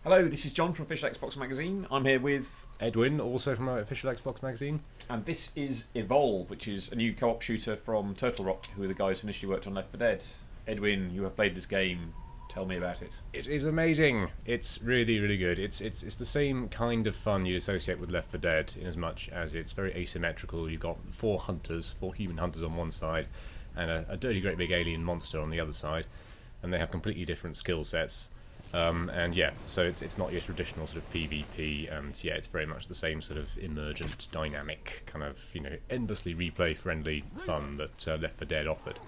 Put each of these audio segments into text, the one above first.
Hello, this is John from Official Xbox Magazine. I'm here with, Edwin, also from our official Xbox magazine. and this is Evolve, which is a new co-op shooter from Turtle Rock, who are the guys who initially worked on Left 4 Dead. Edwin, you have played this game. Tell me about it. It is amazing. It's really, really good. It's the same kind of fun you'd associate with Left 4 Dead, in as much as it's very asymmetrical. You've got four human hunters on one side, and a dirty great big alien monster on the other side, and they have completely different skill sets. And yeah, so it's not your traditional sort of PvP, and yeah, it's very much the same sort of emergent, dynamic, kind of, endlessly replay-friendly fun that Left 4 Dead offered.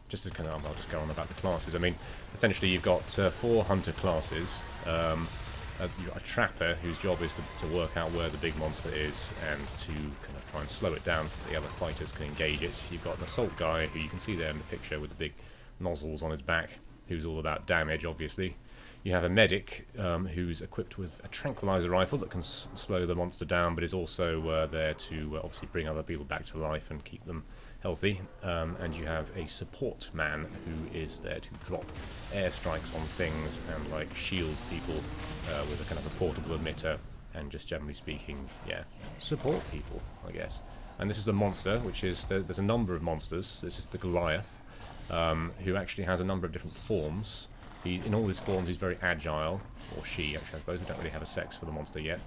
Just to kind of, I'll just go on about the classes. I mean, essentially you've got four hunter classes. You've got a trapper whose job is to work out where the big monster is and to kind of try and slow it down so that the other fighters can engage it. You've got an assault guy who you can see there in the picture with the big nozzles on his back, who's all about damage, obviously. You have a medic who's equipped with a tranquilizer rifle that can slow the monster down, but is also there to obviously bring other people back to life and keep them healthy. And you have a support man who is there to drop airstrikes on things and like shield people with a kind of a portable emitter, and just generally speaking, yeah, support people, I guess. And this is the monster, which is there's a number of monsters. This is the Goliath, who actually has a number of different forms. In all his forms, he's very agile, or she, actually, I suppose. We don't really have a sex for the monster yet.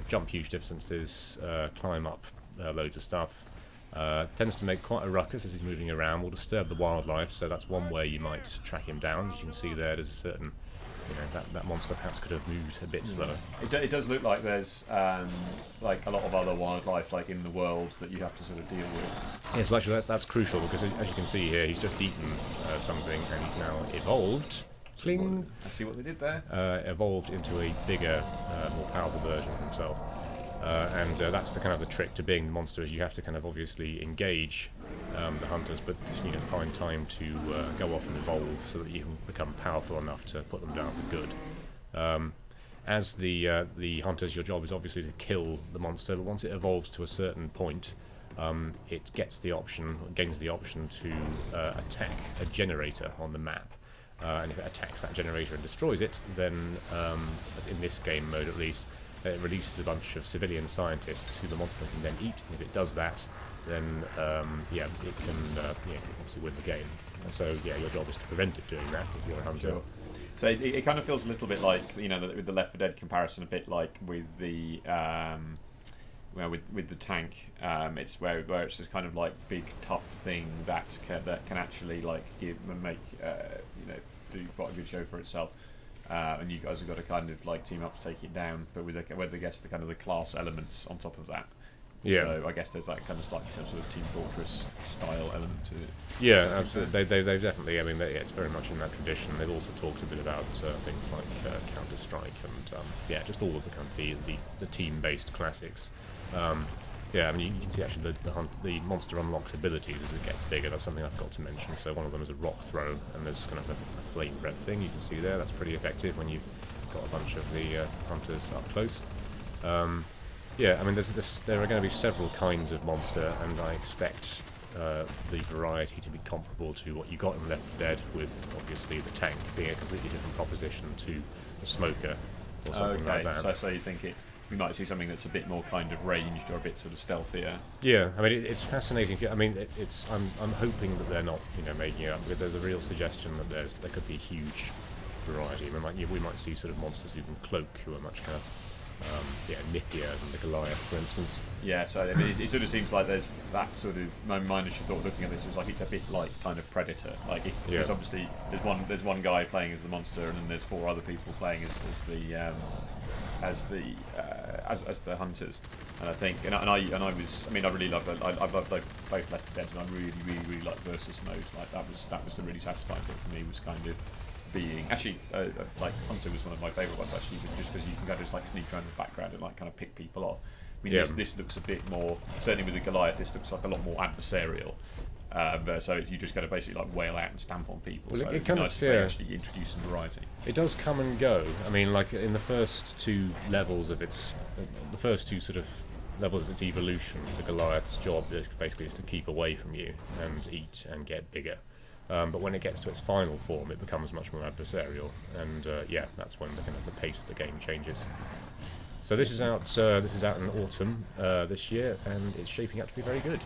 Jump huge distances, climb up loads of stuff. Tends to make quite a ruckus as he's moving around, will disturb the wildlife, so that's one way you might track him down. As you can see there's a certain, that monster perhaps could have moved a bit slower. It does look like there's like a lot of other wildlife like in the world that you have to sort of deal with. Yes, well, actually that's crucial, because as you can see here, he's just eaten something, and he's now evolved. Cling. I see what they did there. Evolved into a bigger, more powerful version of himself. And that's the kind of the trick to being the monster, is you have to kind of obviously engage the hunters, but you need to find time to go off and evolve so that you can become powerful enough to put them down for good. As the hunters, your job is obviously to kill the monster, but once it evolves to a certain point, it gains the option to attack a generator on the map. And if it attacks that generator and destroys it, then in this game mode at least, it releases a bunch of civilian scientists who the monster can then eat. And if it does that, then yeah, it can obviously win the game. And so yeah, your job is to prevent it doing that if you're a hunter. Sure. So it kind of feels a little bit like, with the Left 4 Dead comparison, a bit like with the with the tank. It's where it's this kind of like big tough thing that can actually like give and make do quite a good show for itself. And you guys have got to kind of like team up to take it down, but with I guess the kind of the class elements on top of that. Yeah. So I guess there's that kind of slightly sort of Team Fortress style element to it. Yeah, absolutely. They've definitely. I mean, it's very much in that tradition. They've also talked a bit about things like Counter-Strike and yeah, just all of the kind of the team-based classics. Yeah, I mean, you can see actually the monster unlocks abilities as it gets bigger. That's something I forgot to mention. So one of them is a rock throw, and there's kind of a flame breath thing you can see there. That's pretty effective when you've got a bunch of the hunters up close. Yeah, I mean, there are going to be several kinds of monster, and I expect the variety to be comparable to what you got in Left 4 Dead, with obviously the tank being a completely different proposition to the smoker or something like that. So you think we might see something that's a bit more kind of ranged or a bit sort of stealthier. Yeah, I mean, it's fascinating. I mean, I'm hoping that they're not making it up, because there's a real suggestion that there could be a huge variety. I mean, we might see sort of monsters who can cloak, who are much kind of nippier than the Goliath, for instance. Yeah, so I mean, it sort of seems like there's that sort of. My initial thought looking at this was like it's a bit like kind of Predator. Like because obviously there's one guy playing as the monster, and then there's four other people playing as the hunters. And I think I really love it. I love both Left 4 Dead, and I really like versus mode. Like that was the really satisfying bit for me, was kind of being actually like Hunter was one of my favourite ones actually, just because you can kind of just like sneak around the background and like kind of pick people off. I mean, this looks a bit more, certainly with the Goliath, this looks like a lot more adversarial. So you just got to basically like wail out and stamp on people. Well, so it kind of, nice to actually introduce some variety. It does come and go. I mean, like in the first two levels of its evolution, the Goliath's job basically is to keep away from you and eat and get bigger. But when it gets to its final form, it becomes much more adversarial, and yeah, that's when the pace of the game changes. So this is out. This is out in autumn this year, and it's shaping up to be very good.